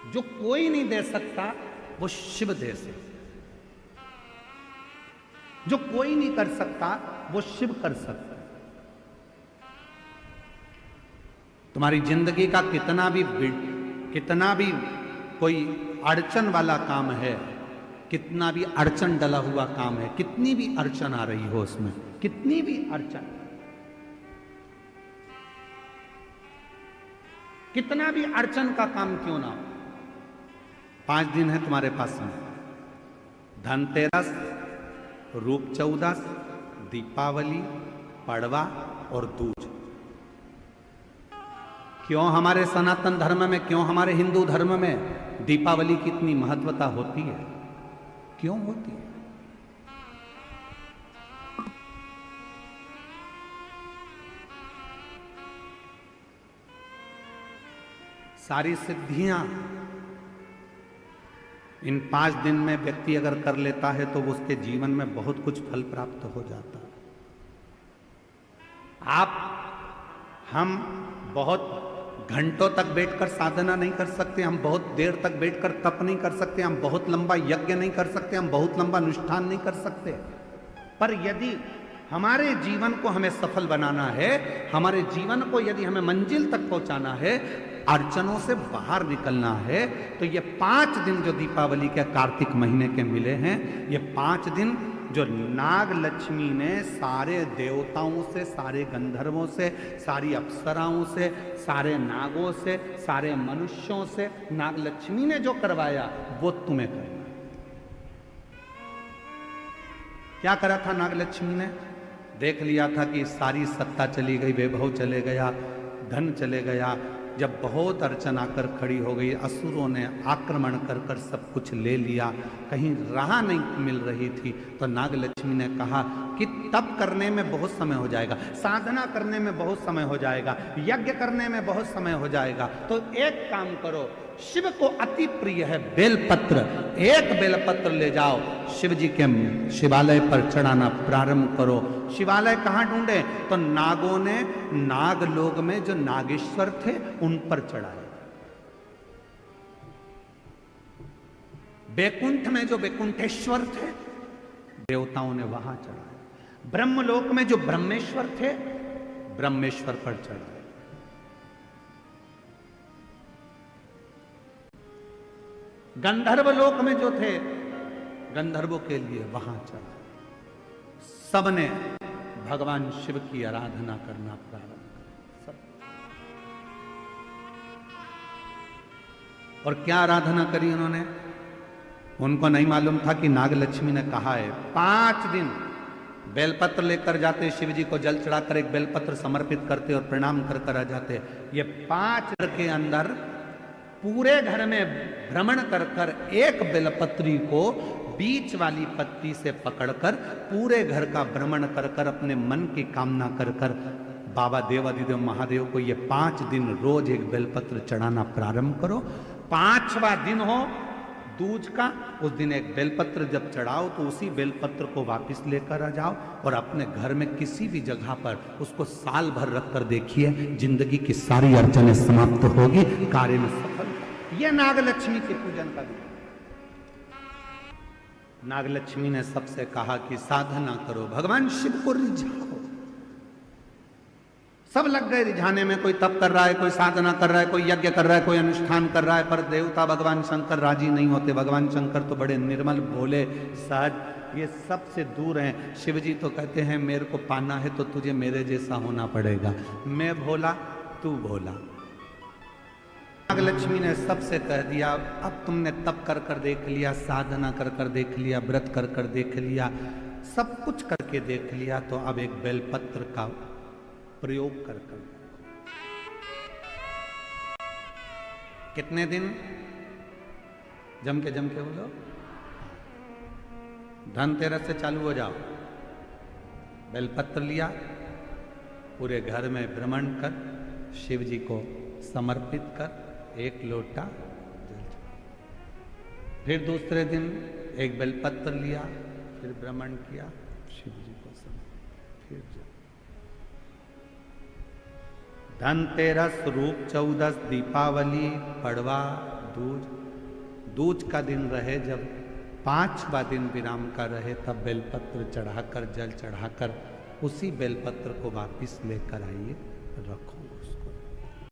जो कोई नहीं दे सकता वो शिव दे सकता, जो कोई नहीं कर सकता वो शिव कर सकता। तुम्हारी जिंदगी का कितना भी कोई अड़चन वाला काम है, कितना भी अड़चन डला हुआ काम है, कितनी भी अड़चन आ रही हो उसमें, कितनी भी अड़चन, कितना भी अड़चन का काम क्यों ना हो, 5 दिन है तुम्हारे पास समय। धनतेरस, रूप चौदस, दीपावली, पड़वा और दूज। क्यों हमारे सनातन धर्म में, क्यों हमारे हिंदू धर्म में दीपावली की इतनी महत्वता होती है? क्यों होती है? सारी सिद्धियां इन 5 दिन में व्यक्ति अगर कर लेता है तो उसके जीवन में बहुत कुछ फल प्राप्त हो जाता है। हम बहुत घंटों तक बैठकर साधना नहीं कर सकते, हम बहुत देर तक बैठकर तप नहीं कर सकते, हम बहुत लंबा यज्ञ नहीं कर सकते, हम बहुत लंबा अनुष्ठान नहीं कर सकते, पर यदि हमारे जीवन को हमें सफल बनाना है, हमारे जीवन को यदि हमें मंजिल तक पहुंचाना है, अड़चनों से बाहर निकलना है, तो ये 5 दिन जो दीपावली के कार्तिक महीने के मिले हैं, ये 5 दिन जो नाग लक्ष्मी ने सारे देवताओं से, सारे गंधर्वों से, सारी अप्सराओं से, सारे नागों से, सारे मनुष्यों से नाग लक्ष्मी ने जो करवाया वो तुम्हें करना। क्या करा था नाग लक्ष्मी ने? देख लिया था कि सारी सत्ता चली गई, वैभव चले गया, धन चले गया। जब बहुत अड़चन आकर खड़ी हो गई, असुरों ने आक्रमण कर कर सब कुछ ले लिया, कहीं राह नहीं मिल रही थी, तो नाग लक्ष्मी ने कहा कि तप करने में बहुत समय हो जाएगा, साधना करने में बहुत समय हो जाएगा, यज्ञ करने में बहुत समय हो जाएगा, तो एक काम करो, शिव को अति प्रिय है बेलपत्र, एक बेलपत्र ले जाओ, शिव जी के शिवालय पर चढ़ाना प्रारंभ करो। शिवालय कहाँ ढूंढे? तो नागों ने नागलोक में जो नागेश्वर थे उन पर चढ़ाए, बैकुंठ में जो बैकुंठेश्वर थे देवताओं ने वहां चढ़ाए, ब्रह्मलोक में जो ब्रह्मेश्वर थे ब्रह्मेश्वर पर चढ़ाए, गंधर्व लोक में जो थे गंधर्वों के लिए वहां चढ़ाए। सबने भगवान शिव की आराधना करना प्रारंभ किया, सब। और क्या आराधना करी उन्होंने? उनको नहीं मालूम था कि नाग लक्ष्मी ने कहा है 5 दिन बेलपत्र लेकर जाते, शिव जी को जल चढ़ाकर एक बेलपत्र समर्पित करते और प्रणाम कर कर आ जाते। ये 5 के अंदर पूरे घर में भ्रमण कर कर एक बेलपत्री को बीच वाली पत्ती से पकड़कर पूरे घर का भ्रमण कर कर अपने मन की कामना कर कर बाबा देवाधिदेव महादेव को ये 5 दिन रोज एक बेलपत्र चढ़ाना प्रारंभ करो। 5वां दिन हो दूज का, उस दिन एक बेलपत्र जब चढ़ाओ तो उसी बेलपत्र को वापस लेकर आ जाओ और अपने घर में किसी भी जगह पर उसको साल भर रख कर देखिए, जिंदगी की सारी अड़चनें समाप्त होगी, कार्य में सफल। यह नागलक्ष्मी के पूजन का दिन। नागलक्ष्मी ने सबसे कहा कि साधना करो, भगवान शिव को रिझाओ। सब लग गए रिझाने में, कोई तप कर रहा है, कोई साधना कर रहा है, कोई यज्ञ कर रहा है, कोई अनुष्ठान कर रहा है, पर देवता भगवान शंकर राजी नहीं होते। भगवान शंकर तो बड़े निर्मल, भोले, सहज, ये सबसे दूर हैं। शिव जी तो कहते हैं मेरे को पाना है तो तुझे मेरे जैसा होना पड़ेगा, मैं भोला तू भोला। नागलक्ष्मी ने सबसे कह दिया अब तुमने तप कर कर देख लिया, साधना कर कर देख लिया, व्रत कर कर देख लिया, सब कुछ करके देख लिया, तो अब एक बेलपत्र का प्रयोग कर कर। कितने दिन? जम के बोलो। धनतेरस से चालू हो जाओ। बेलपत्र लिया, पूरे घर में भ्रमण कर शिव जी को समर्पित कर एक लोटा जल चढ़ाओ। फिर दूसरे दिन एक बेलपत्र लिया, फिर भ्रमण किया, शिव जी को समर्पित, फिर जल। धनतेरस, रूप चौदस, दीपावली, पड़वा, दूज, दूज का दिन रहे जब 5वां दिन विराम का रहे, तब बेलपत्र चढ़ाकर, जल चढ़ाकर उसी बेलपत्र को वापिस लेकर आइए, रखो उसको।